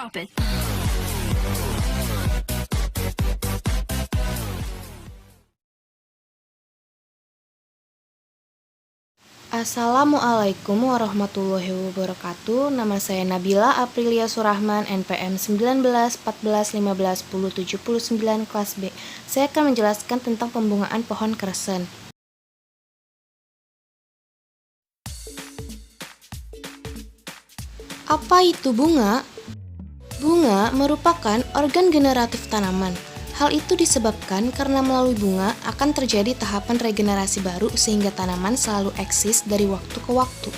drop it. Assalamualaikum warahmatullahi wabarakatuh. Nama saya Nabila Aprilia Surahman, NPM 19 14 15 10 79 kelas B. Saya akan menjelaskan tentang pembungaan pohon kersen. Apa itu bunga? Bunga merupakan organ generatif tanaman. Hal itu disebabkan karena melalui bunga akan terjadi tahapan regenerasi baru sehingga tanaman selalu eksis dari waktu ke waktu.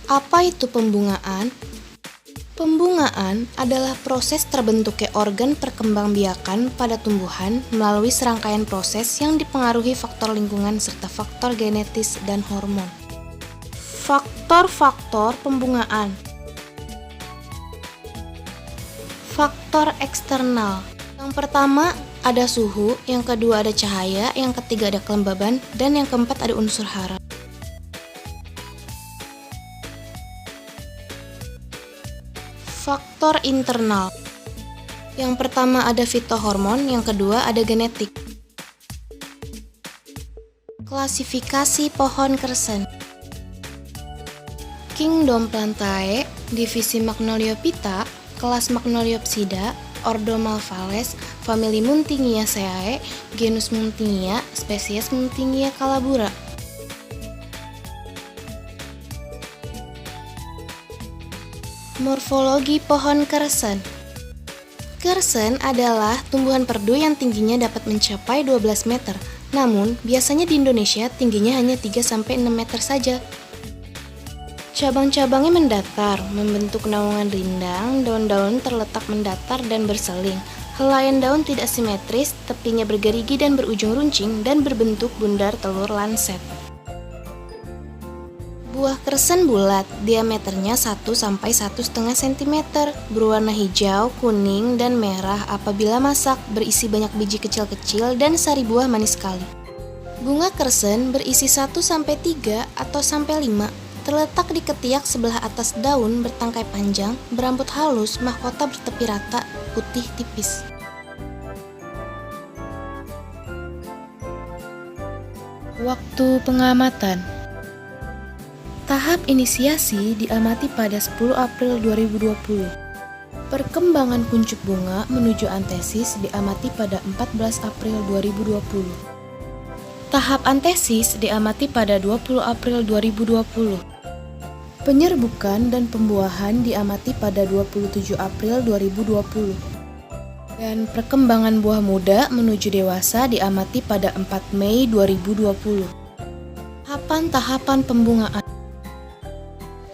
Apa itu pembungaan? Pembungaan adalah proses terbentuknya organ perkembangbiakan pada tumbuhan melalui serangkaian proses yang dipengaruhi faktor lingkungan serta faktor genetis dan hormon. Faktor-faktor pembungaan. Faktor eksternal. Yang pertama ada suhu, yang kedua ada cahaya, yang ketiga ada kelembaban, dan yang keempat ada unsur hara. Faktor internal. Yang pertama ada fitohormon, yang kedua ada genetik. Klasifikasi pohon kersen. Kingdom Plantae, divisi Magnoliophyta, kelas Magnoliopsida, ordo Malvales, famili Muntingiaceae, genus Muntingia, spesies Muntingia calabura. Morfologi pohon kersen. Kersen adalah tumbuhan perdu yang tingginya dapat mencapai 12 meter. Namun, biasanya di Indonesia tingginya hanya 3-6 meter saja. Cabang-cabangnya mendatar, membentuk naungan rindang, daun-daun terletak mendatar dan berseling. Helaian daun tidak simetris, tepinya bergerigi dan berujung runcing dan berbentuk bundar telur lancet. Buah kersen bulat, diameternya 1-1,5 cm, berwarna hijau, kuning, dan merah apabila masak, berisi banyak biji kecil-kecil dan sari buah manis sekali. Bunga kersen berisi 1-3 atau 5, terletak di ketiak sebelah atas daun, bertangkai panjang, berambut halus, mahkota bertepi rata, putih tipis. Waktu pengamatan. Tahap inisiasi diamati pada 10 April 2020. Perkembangan kuncup bunga menuju antesis diamati pada 14 April 2020. Tahap antesis diamati pada 20 April 2020. Penyerbukan dan pembuahan diamati pada 27 April 2020. Dan perkembangan buah muda menuju dewasa diamati pada 4 Mei 2020. Tahapan pembungaan.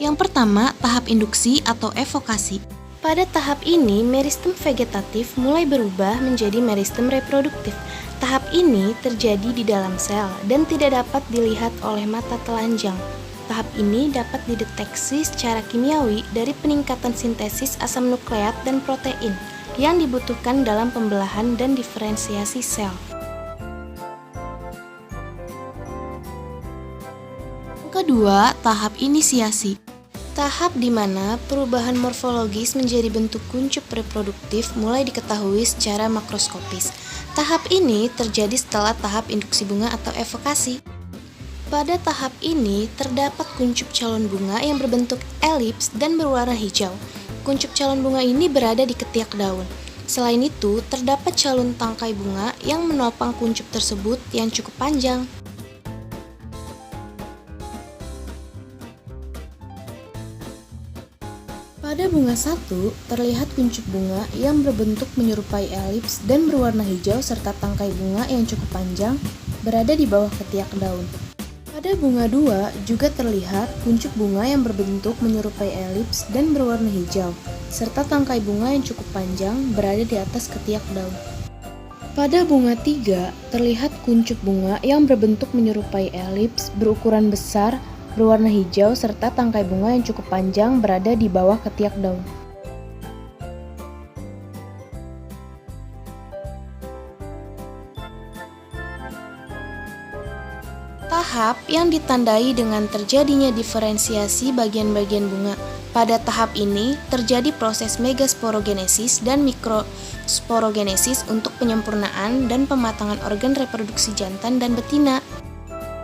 Yang pertama, tahap induksi atau evokasi. Pada tahap ini, meristem vegetatif mulai berubah menjadi meristem reproduktif. Tahap ini terjadi di dalam sel dan tidak dapat dilihat oleh mata telanjang. Tahap ini dapat dideteksi secara kimiawi dari peningkatan sintesis asam nukleat dan protein yang dibutuhkan dalam pembelahan dan diferensiasi sel. Kedua, tahap inisiasi. Tahap di mana perubahan morfologis menjadi bentuk kuncup reproduktif mulai diketahui secara makroskopis. Tahap ini terjadi setelah tahap induksi bunga atau evokasi. Pada tahap ini terdapat kuncup calon bunga yang berbentuk elips dan berwarna hijau. Kuncup calon bunga ini berada di ketiak daun. Selain itu, terdapat calon tangkai bunga yang menopang kuncup tersebut yang cukup panjang. Pada bunga 1, terlihat kuncup bunga yang berbentuk menyerupai elips dan berwarna hijau serta tangkai bunga yang cukup panjang berada di bawah ketiak daun. Pada bunga 2 juga terlihat kuncup bunga yang berbentuk menyerupai elips dan berwarna hijau serta tangkai bunga yang cukup panjang berada di atas ketiak daun. Pada bunga 3 terlihat kuncup bunga yang berbentuk menyerupai elips berukuran besar, berwarna hijau serta tangkai bunga yang cukup panjang berada di bawah ketiak daun. tahap yang ditandai dengan terjadinya diferensiasi bagian-bagian bunga. Pada tahap ini terjadi proses megasporogenesis dan mikrosporogenesis untuk penyempurnaan dan pematangan organ reproduksi jantan dan betina.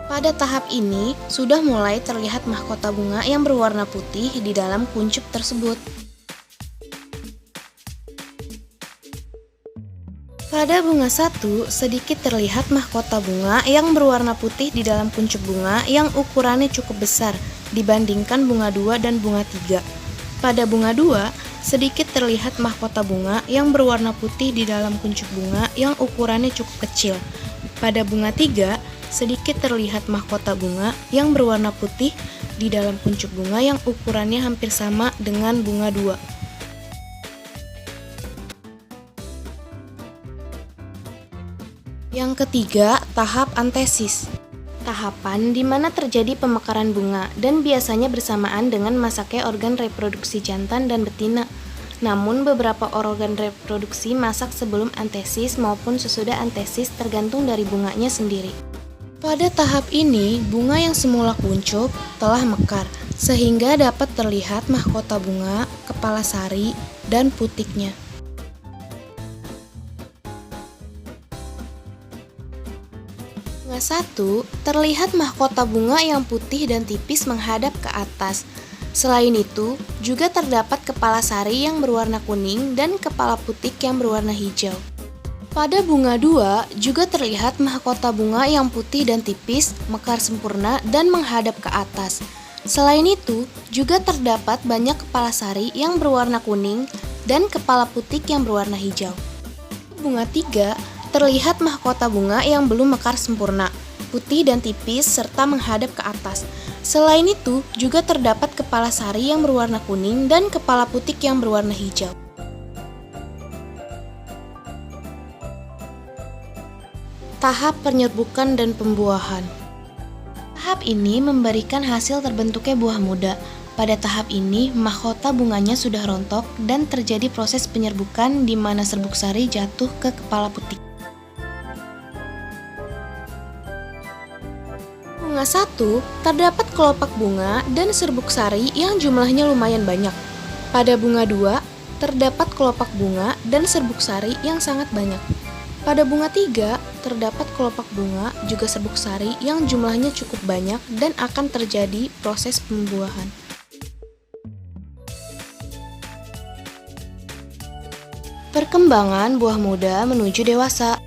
Pada tahap ini sudah mulai terlihat mahkota bunga yang berwarna putih di dalam kuncup tersebut. Pada bunga 1, sedikit terlihat mahkota bunga yang berwarna putih di dalam kuncup bunga yang ukurannya cukup besar dibandingkan bunga 2 dan bunga 3. Pada bunga 2, sedikit terlihat mahkota bunga yang berwarna putih di dalam kuncup bunga yang ukurannya cukup kecil. Pada bunga 3, sedikit terlihat mahkota bunga yang berwarna putih di dalam kuncup bunga yang ukurannya hampir sama dengan bunga 2. Yang ketiga, tahap antesis. Tahapan di mana terjadi pemekaran bunga dan biasanya bersamaan dengan masaknya organ reproduksi jantan dan betina. Namun beberapa organ reproduksi masak sebelum antesis maupun sesudah antesis tergantung dari bunganya sendiri. Pada tahap ini, bunga yang semula kuncup telah mekar sehingga dapat terlihat mahkota bunga, kepala sari, dan putiknya. Bunga 1, terlihat mahkota bunga yang putih dan tipis menghadap ke atas. Selain itu, juga terdapat kepala sari yang berwarna kuning dan kepala putik yang berwarna hijau. Pada bunga 2, juga terlihat mahkota bunga yang putih dan tipis, mekar sempurna dan menghadap ke atas. Selain itu, juga terdapat banyak kepala sari yang berwarna kuning dan kepala putik yang berwarna hijau. Bunga 3, terlihat mahkota bunga yang belum mekar sempurna, putih dan tipis serta menghadap ke atas. Selain itu, juga terdapat kepala sari yang berwarna kuning dan kepala putik yang berwarna hijau. Tahap penyerbukan dan pembuahan. Tahap ini memberikan hasil terbentuknya buah muda. Pada tahap ini, mahkota bunganya sudah rontok dan terjadi proses penyerbukan di mana serbuk sari jatuh ke kepala putik. Bunga 1, terdapat kelopak bunga dan serbuk sari yang jumlahnya lumayan banyak. Pada bunga 2, terdapat kelopak bunga dan serbuk sari yang sangat banyak. Pada bunga 3, terdapat kelopak bunga juga serbuk sari yang jumlahnya cukup banyak dan akan terjadi proses pembuahan. Perkembangan buah muda menuju dewasa.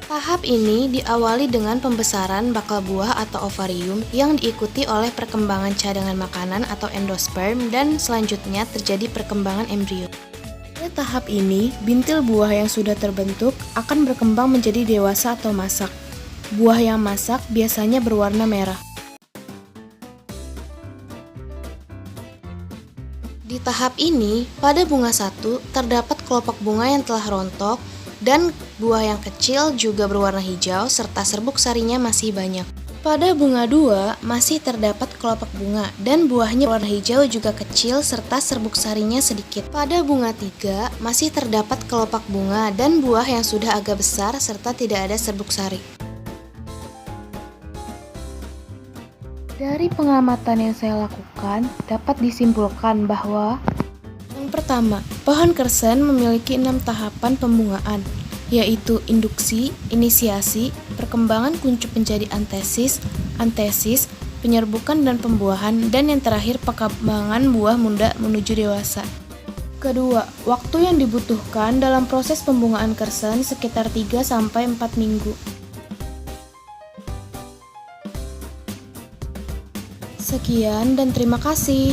Tahap ini diawali dengan pembesaran bakal buah atau ovarium yang diikuti oleh perkembangan cadangan makanan atau endosperm dan selanjutnya terjadi perkembangan embrio. Pada tahap ini, bintil buah yang sudah terbentuk akan berkembang menjadi dewasa atau masak. Buah yang masak biasanya berwarna merah. Di tahap ini, pada bunga 1 terdapat kelopak bunga yang telah rontok dan buah yang kecil juga berwarna hijau serta serbuk sarinya masih banyak. Pada bunga 2 masih terdapat kelopak bunga dan buahnya warna hijau juga kecil serta serbuk sarinya sedikit. Pada bunga 3 masih terdapat kelopak bunga dan buah yang sudah agak besar serta tidak ada serbuk sari. Dari pengamatan yang saya lakukan, dapat disimpulkan bahwa yang pertama, pohon kersen memiliki 6 tahapan pembungaan, yaitu induksi, inisiasi, perkembangan kuncup menjadi antesis, penyerbukan dan pembuahan, dan yang terakhir perkembangan buah muda menuju dewasa. Kedua, waktu yang dibutuhkan dalam proses pembungaan kersen sekitar 3-4 minggu. Sekian dan terima kasih.